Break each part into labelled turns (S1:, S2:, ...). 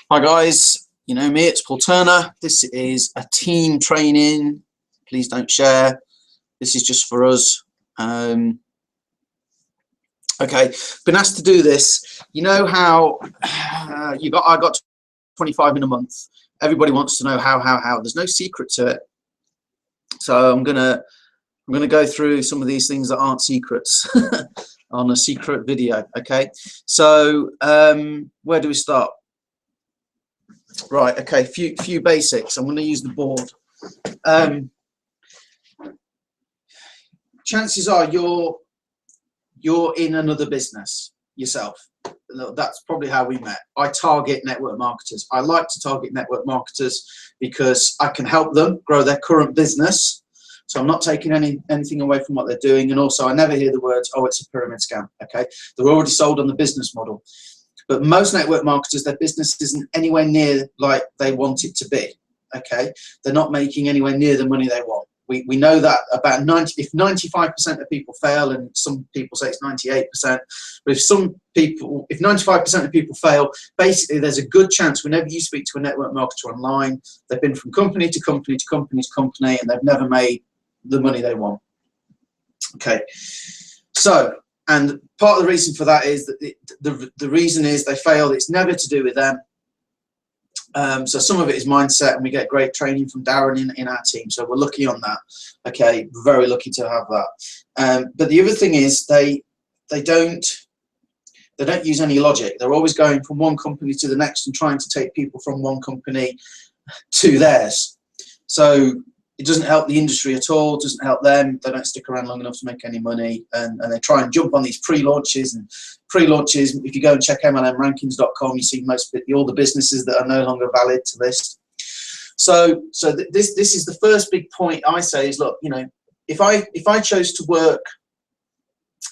S1: Hi guys, you know me, it's Paul Turner. This is a team training. Please don't share. This is just for us. Okay, been asked to do this. You know how I got 25 in a month. Everybody wants to know how. There's no secret to it. So I'm gonna go through some of these things that aren't secrets on a secret video. Okay, so where do we start? Right, okay, few basics. I'm going to use the board. Chances are you're in another business yourself. That's probably how we met. I target network marketers. I like to target network marketers because I can help them grow their current business. So I'm not taking anything away from what they're doing. And also I never hear the words, oh, it's a pyramid scam. Okay, they're already sold on the business model. But most network marketers, their business isn't anywhere near like they want it to be. Okay, they're not making anywhere near the money they want. We know that about 95% of people fail, and some people say it's 98%. But if 95% of people fail, basically there's a good chance whenever you speak to a network marketer online, they've been from company to company to company to company, and they've never made the money they want. Okay, so. And part of the reason for that is that the reason is they failed. It's never to do with them. So some of it is mindset, and we get great training from Darren in our team. So we're lucky on that. Okay, very lucky to have that. But the other thing is they don't use any logic. They're always going from one company to the next and trying to take people from one company to theirs. So it doesn't help the industry at all, doesn't help them. They don't stick around long enough to make any money, and they try and jump on these pre-launches. And pre-launches, if you go and check MLMrankings.com, you see all the businesses that are no longer valid to list. So this is the first big point I say is, look, you know, if I chose to work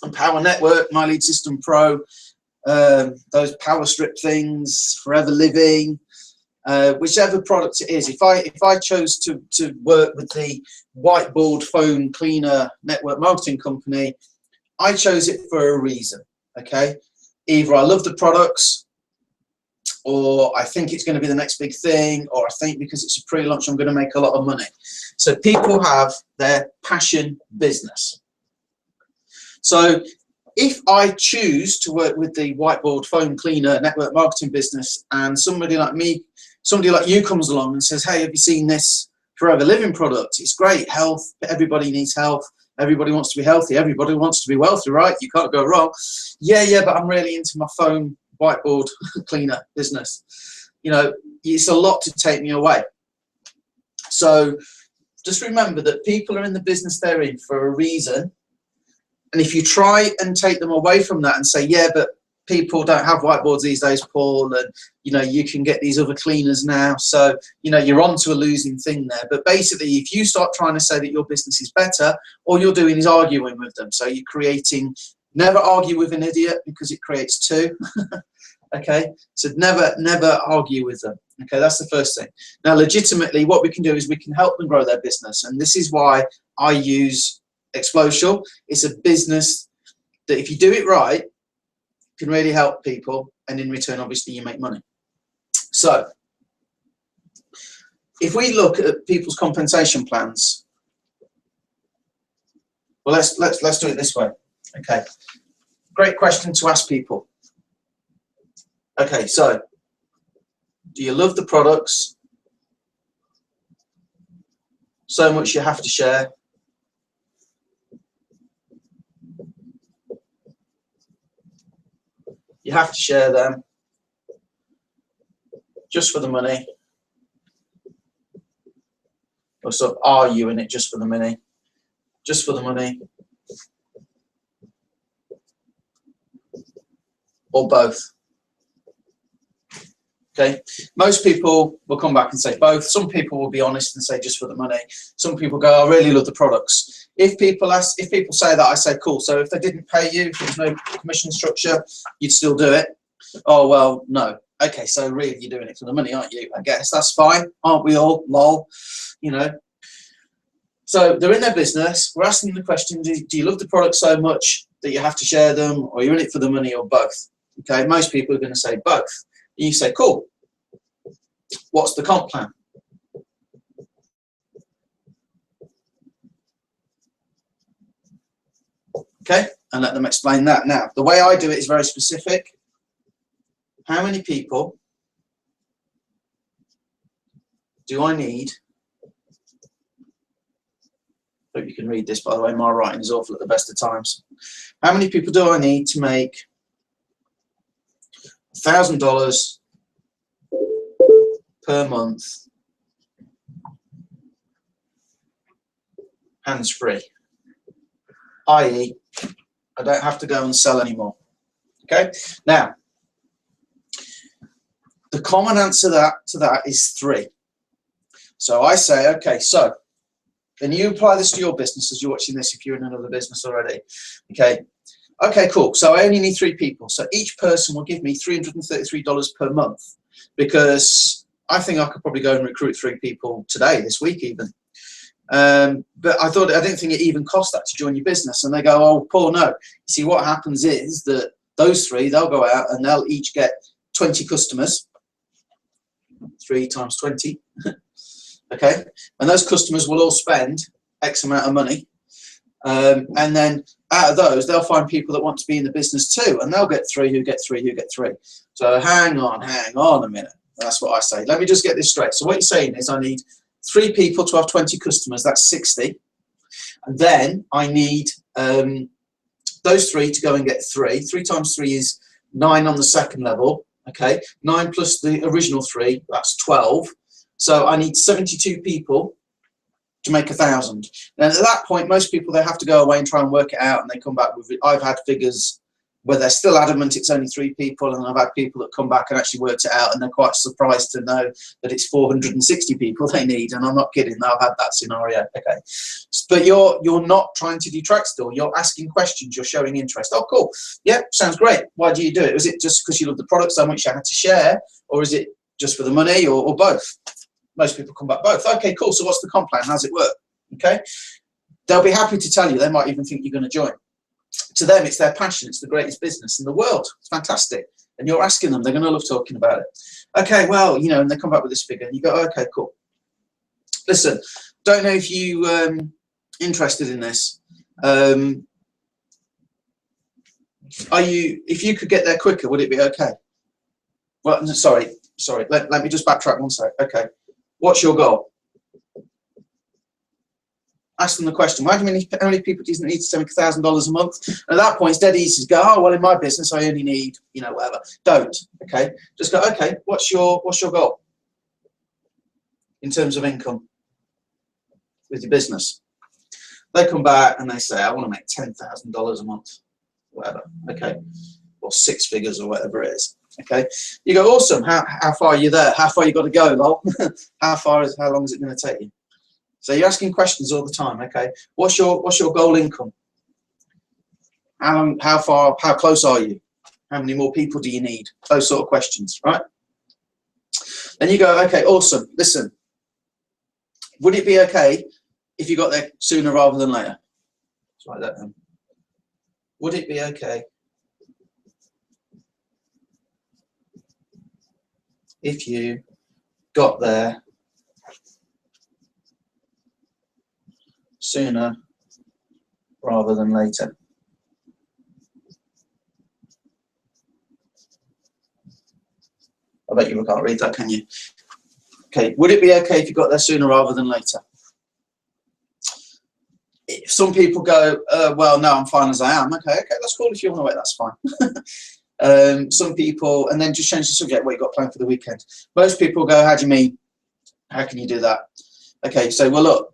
S1: on Power Network, My Lead System Pro, those Power Strip things, Forever Living, whichever product it is, if I chose to work with the whiteboard phone cleaner network marketing company, I chose it for a reason. Okay, either I love the products, or I think it's going to be the next big thing, or I think because it's a pre-launch I'm going to make a lot of money. So people have their passion business. So if I choose to work with the whiteboard phone cleaner network marketing business, and somebody like you comes along and says, hey, have you seen this Forever Living product? It's great, health, everybody needs health, everybody wants to be healthy, everybody wants to be wealthy, right? You can't go wrong. Yeah, but I'm really into my phone whiteboard cleaner business. You know, it's a lot to take me away. So just remember that people are in the business they're in for a reason. And if you try and take them away from that and say, yeah, but people don't have whiteboards these days, Paul, and you know, you can get these other cleaners now, so you know, you're onto a losing thing there. But basically, if you start trying to say that your business is better, all you're doing is arguing with them. So you're creating, never argue with an idiot, because it creates two. Okay, so never argue with them. Okay, that's the first thing. Now, legitimately, what we can do is we can help them grow their business, and this is why I use Explocial. It's a business that if you do it right, can really help people, and in return obviously you make money. So if we look at people's compensation plans, well, let's do it this way. Okay, great question to ask people. Okay, so do you love the products so much you have to share? You have to share them just for the money. Or so are you in it just for the money? Just for the money? Or both? Okay, most people will come back and say both. Some people will be honest and say just for the money. Some people go, I really love the products. If people say that, I say cool. So if they didn't pay you, if there's no commission structure, you'd still do it. Oh well, no. Okay, so really you're doing it for the money, aren't you? I guess that's fine, aren't we all? Lol, you know. So they're in their business. We're asking them the question: do you love the product so much that you have to share them, or you're in it for the money, or both? Okay, most people are going to say both. You say, cool, what's the comp plan? Okay, and let them explain that. Now, the way I do it is very specific. How many people do I need? Hope you can read this, by the way. My writing is awful at the best of times. How many people do I need to make $1,000 per month hands-free? I.e., I don't have to go and sell anymore. Okay. Now, the common answer to that is 3. So I say, okay, so then you apply this to your business as you're watching this if you're in another business already. Okay. Okay, cool. So I only need 3 people. So each person will give me $333 per month, because I think I could probably go and recruit 3 people today, this week even. But I didn't think it even cost that to join your business. And they go, oh, Paul, no. You see, what happens is that those 3, they'll go out and they'll each get 20 customers. 3 times 20. Okay. And those customers will all spend X amount of money. And then out of those, they'll find people that want to be in the business too. And they'll get 3 who get 3 who get 3. So hang on a minute. That's what I say. Let me just get this straight. So what you're saying is I need 3 people to have 20 customers. That's 60. And then I need those 3 to go and get 3. 3 times 3 is 9 on the second level. Okay. 9 plus the original 3, that's 12. So I need 72 people to make 1,000. And at that point, most people, they have to go away and try and work it out, and they come back with it. I've had figures where they're still adamant it's only 3 people, and I've had people that come back and actually worked it out, and they're quite surprised to know that it's 460 people they need. And I'm not kidding, I've had that scenario. Okay, but you're not trying to detract still. You're asking questions. You're showing interest. Oh, cool. Yeah, sounds great. Why do you do it? Was it just because you love the product so much you had to share, or is it just for the money, or both? Most people come back both. Okay, cool. So what's the comp plan? How's it work? Okay, they'll be happy to tell you. They might even think you're going to join. To them, it's their passion. It's the greatest business in the world. It's fantastic. And you're asking them, they're going to love talking about it. Okay, well, you know, and they come back with this figure, and you go, okay, cool. Listen, don't know if you interested in this. If you could get there quicker, would it be okay? Well, sorry. Let me just backtrack one sec. Okay, what's your goal? Ask them the question. How many people do you need to make $1,000 a month? And at that point, it's dead easy to go, oh, well, in my business, I only need, you know, whatever. Don't. Okay. Just go, okay, what's your goal in terms of income with your business? They come back and they say, I want to make $10,000 a month, whatever. Okay. Or 6 figures or whatever it is. Okay. You go, awesome. How far are you there? How far you got to go, lol? How long is it going to take you? So you're asking questions all the time. Okay, what's your goal income? How close are you? How many more people do you need? Those sort of questions, right? Then you go, okay, awesome. Listen, would it be okay if you got there sooner rather than later? Let's write that down. Would it be okay if you got there sooner rather than later? I bet you can't read that, can you? Okay, would it be okay if you got there sooner rather than later? If some people go, well, no, I'm fine as I am. Okay, that's cool. If you want to wait, that's fine. Some people, and then just change the subject, what you got planned for the weekend. Most people go, how do you mean? How can you do that? Okay, so, well, look,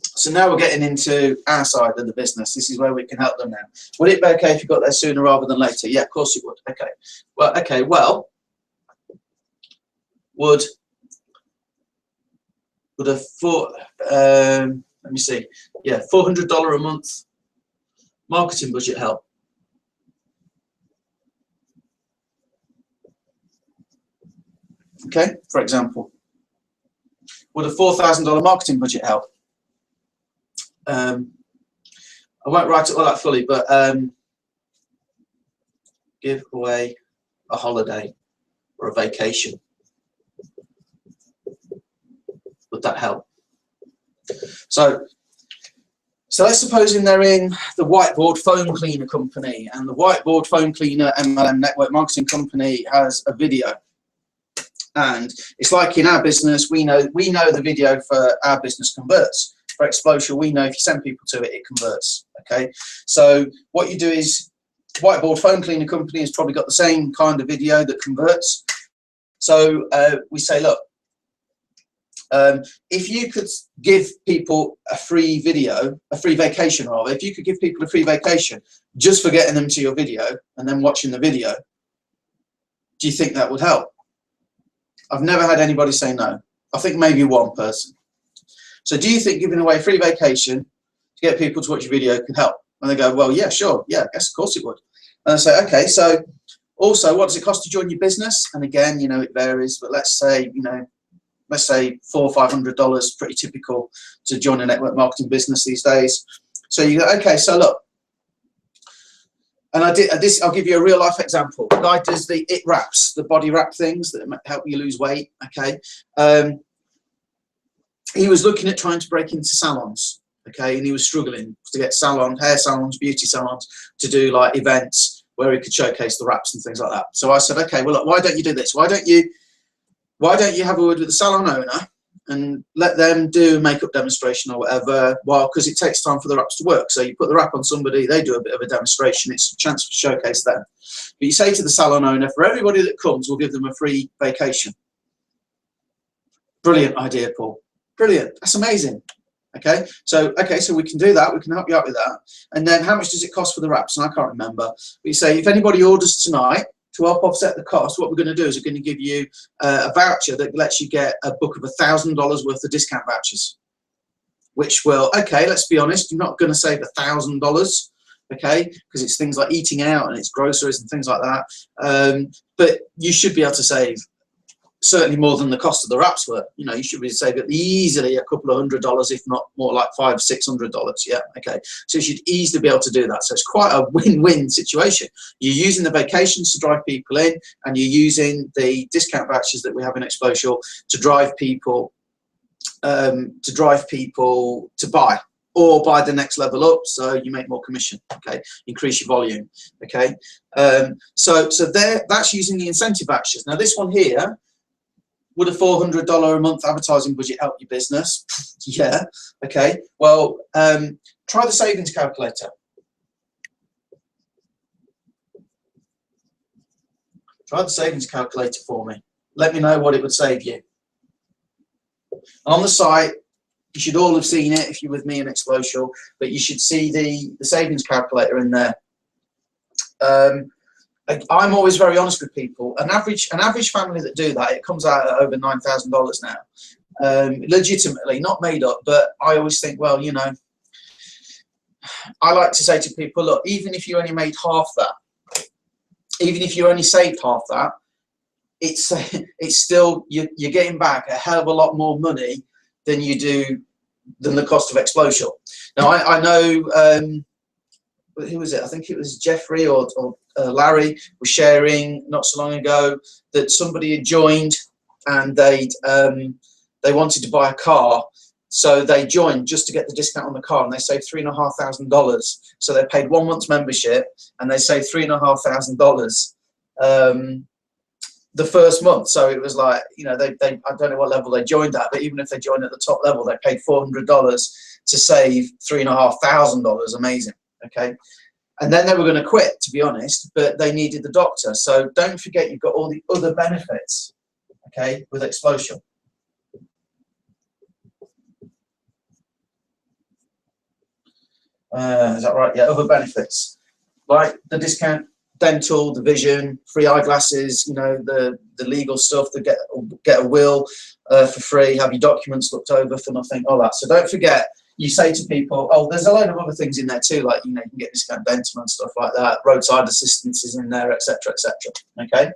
S1: so now we're getting into our side of the business. This is where we can help them now. Would it be okay if you got there sooner rather than later? Yeah, of course it would. Okay, well, would let me see. Yeah, $400 a month marketing budget help? Okay, for example, would a $4,000 marketing budget help? I won't write it all out fully, but give away a holiday or a vacation. Would that help? So let's suppose they're in the whiteboard phone cleaner company, and the whiteboard phone cleaner MLM network marketing company has a video. And it's like in our business, we know the video for our business converts. For Explosial, we know if you send people to it, it converts. Okay, so what you do is, whiteboard phone cleaner company has probably got the same kind of video that converts. So we say, look, if you could give people a free video, a free vacation, or if you could give people a free vacation just for getting them to your video and then watching the video, do you think that would help? I've never had anybody say no. I think maybe one person. So do you think giving away a free vacation to get people to watch your video can help? And they go, well, yeah, sure. Yeah, yes, of course it would. And I say, okay, so also, what does it cost to join your business? And again, you know, it varies, but let's say, you know, let's say $400 or $500, pretty typical to join a network marketing business these days. So you go, okay, so look, and I'll give you a real life example. The guy does the it wraps, the body wrap things that help you lose weight. Okay, he was looking at trying to break into salons. Okay, and he was struggling to get hair salons, beauty salons to do like events where he could showcase the wraps and things like that. So I said, okay, well, look, why don't you do this? Why don't you have a word with the salon owner and let them do a makeup demonstration or whatever, because it takes time for the wraps to work. So you put the wrap on somebody, they do a bit of a demonstration, it's a chance to showcase them. But you say to the salon owner, for everybody that comes, we'll give them a free vacation. Brilliant idea, Paul. Brilliant. That's amazing. Okay, so we can do that. We can help you out with that. And then how much does it cost for the wraps? And I can't remember. But you say, if anybody orders tonight, to help offset the cost, what we're going to do is we're going to give you a voucher that lets you get a book of $1,000 worth of discount vouchers. Which will, okay, let's be honest, you're not going to save $1,000, okay, because it's things like eating out and it's groceries and things like that. But you should be able to save certainly more than the cost of the wraps were. You know, you should be able to save easily a couple of $100, if not more, like $500, $600. Yeah, okay. So you should easily be able to do that. So it's quite a win-win situation. You're using the vacations to drive people in, and you're using the discount vouchers that we have in Explosial to drive people to buy or buy the next level up, so you make more commission. Okay, increase your volume. Okay, so there, that's using the incentive vouchers. Now this one here, would a $400 a month advertising budget help your business? Yeah. Okay. Well, try the savings calculator. Try the savings calculator for me. Let me know what it would save you. On the site, you should all have seen it if you're with me in Explosial, but you should see the savings calculator in there. I'm always very honest with people. An average family that do that, it comes out at over $9,000 now. Legitimately, not made up, but I always think, well, you know, I like to say to people, look, even if you only made half that, even if you only saved half that, it's still, you're getting back a hell of a lot more money than the cost of Explosial. Now, I know, who was it? I think it was Jeffrey or Larry was sharing not so long ago that somebody had joined and they wanted to buy a car, so they joined just to get the discount on the car, and they saved $3,500. So they paid 1 month's membership and they saved $3,500 the first month. So it was like, you know, they I don't know what level they joined at, but even if they joined at the top level, they paid $400 to save $3,500. Amazing. Okay, and then they were going to quit, to be honest, but they needed the doctor. So don't forget, you've got all the other benefits, okay, with Explosial. Is that right? Yeah, other benefits like the discount dental, the vision, free eyeglasses, you know, the legal stuff, to get a will for free, have your documents looked over for nothing, all that. So don't forget. You say to people, oh, there's a load of other things in there too, like, you know, you can get discount dental and stuff like that, roadside assistance is in there, etc., etc. Okay.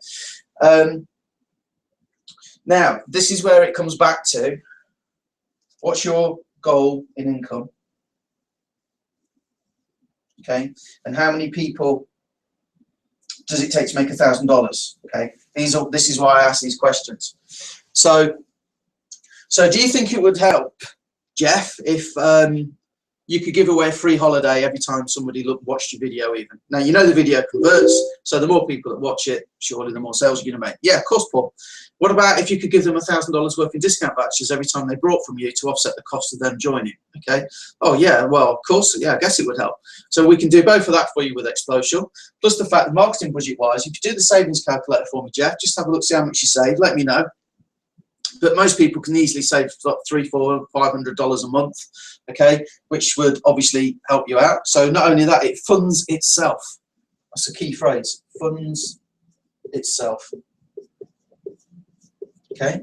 S1: Now, this is where it comes back to, what's your goal in income? Okay, and how many people does it take to make $1,000? Okay, This is why I ask these questions. So do you think it would help, Jeff, if you could give away a free holiday every time somebody watched your video even? Now, you know the video converts, so the more people that watch it, surely the more sales you're going to make. Yeah, of course, Paul. What about if you could give them $1,000 worth in discount vouchers every time they bought from you to offset the cost of them joining? Okay. Oh, yeah, well, of course, yeah, I guess it would help. So we can do both of that for you with Explosial, plus the fact that marketing budget-wise, if you do the savings calculator for me, Jeff, just have a look, see how much you save, let me know. But most people can easily save like $300, $400, $500 a month, okay, which would obviously help you out. So not only that, it funds itself. That's a key phrase, funds itself. Okay.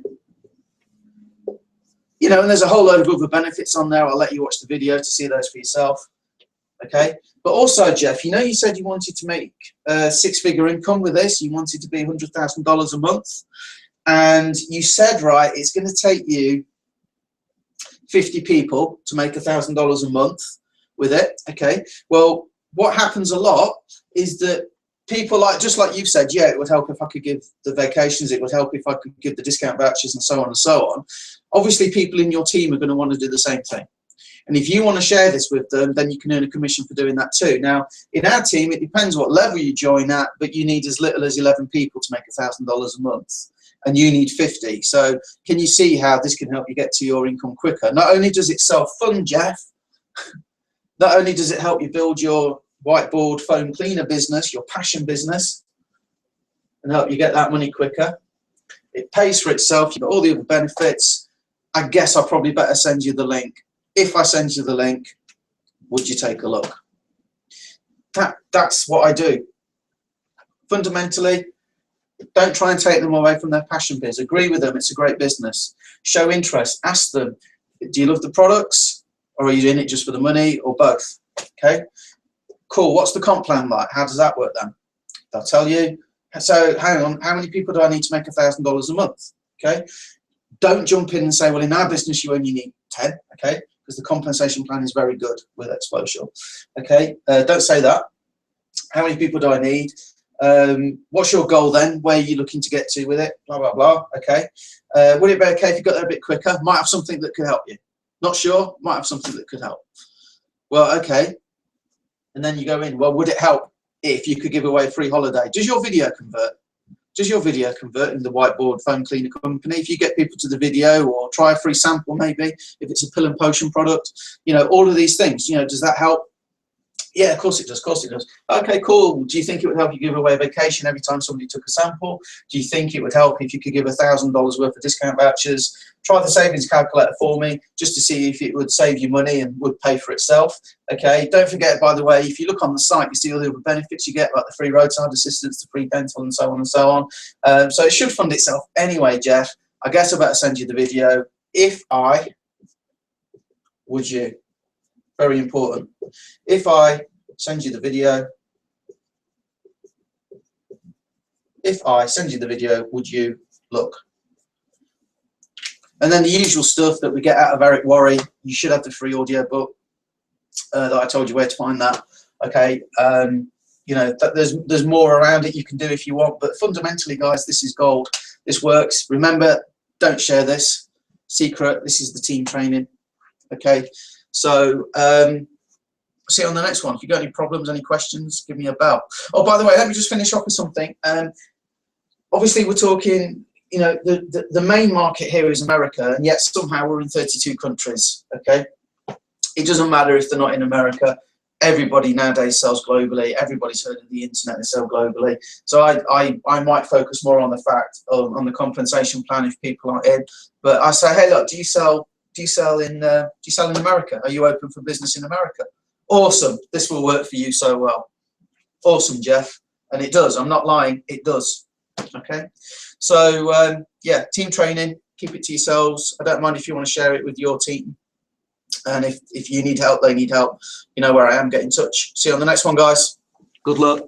S1: You know, and there's a whole load of other benefits on there. I'll let you watch the video to see those for yourself. Okay. But also, Jeff, you know, you said you wanted to make a six-figure income with this. You wanted to be $100,000 a month. And you said, right, it's going to take you 50 people to make $1,000 a month with it. Okay. Well, what happens a lot is that people just like you've said, yeah, it would help if I could give the vacations, it would help if I could give the discount vouchers and so on and so on. Obviously, people in your team are going to want to do the same thing. And if you want to share this with them, then you can earn a commission for doing that too. Now, in our team, it depends what level you join at, but you need as little as 11 people to make $1,000 a month. And you need 50. So can you see how this can help you get to your income quicker? Not only does it self-fund, Jeff, not only does it help you build your whiteboard foam cleaner business, your passion business, and help you get that money quicker, it pays for itself. You've got all the other benefits. I guess I probably better send you the link. If I send you the link, would you take a look? That's what I do. Fundamentally, don't try and take them away from their passion biz. Agree with them. It's a great business. Show interest. Ask them, do you love the products, or are you in it just for the money, or both? Okay. Cool. What's the comp plan like? How does that work then? They'll tell you. So hang on. How many people do I need to make $1,000 a month? Okay. Don't jump in and say, well, in our business, you only need 10. Okay. Because the compensation plan is very good with Explosial. Okay. Don't say that. How many people do I need? What's your goal then? Where are you looking to get to with it? Blah, blah, blah. Okay. Would it be okay if you got there a bit quicker? Might have something that could help you. Not sure. Might have something that could help. Well, okay. And then you go in. Well, would it help if you could give away a free holiday? Does your video convert? Does your video convert in the whiteboard foam cleaner company? If you get people to the video, or try a free sample maybe, if it's a pill and potion product, you know, all of these things, you know, does that help? Yeah, of course it does. Of course it does. Okay, cool. Do you think it would help you give away a vacation every time somebody took a sample? Do you think it would help if you could give $1,000 worth of discount vouchers? Try the savings calculator for me just to see if it would save you money and would pay for itself. Okay. Don't forget, by the way, if you look on the site, you see all the other benefits you get, like the free roadside assistance, the free dental, and so on and so on. So it should fund itself anyway, Jeff. I guess I better send you the video. If I, would you? Very important. If I send you the video, would you look? And then the usual stuff that we get out of Eric Worre. You should have the free audio book that I told you where to find that. Okay. You know, there's more around it you can do if you want, but fundamentally, guys, this is gold. This works. Remember, don't share this. Secret. This is the team training. Okay. So see you on the next one. If you've got any problems, any questions, give me a bell. Oh, by the way, let me just finish off with something. Obviously, we're talking, you know, the main market here is America, and yet somehow we're in 32 countries. Okay. It doesn't matter if they're not in America. Everybody nowadays sells globally. Everybody's heard of the internet and sell globally. So I might focus more on the fact of, on the compensation plan if people aren't in. But I say, hey, look, do you sell in America? Are you open for business in America? Awesome. This will work for you so well. Awesome, Jeff. And it does. I'm not lying. It does. Okay. So yeah, team training. Keep it to yourselves. I don't mind if you want to share it with your team. And if you need help, they need help. You know where I am. Get in touch. See you on the next one, guys. Good luck.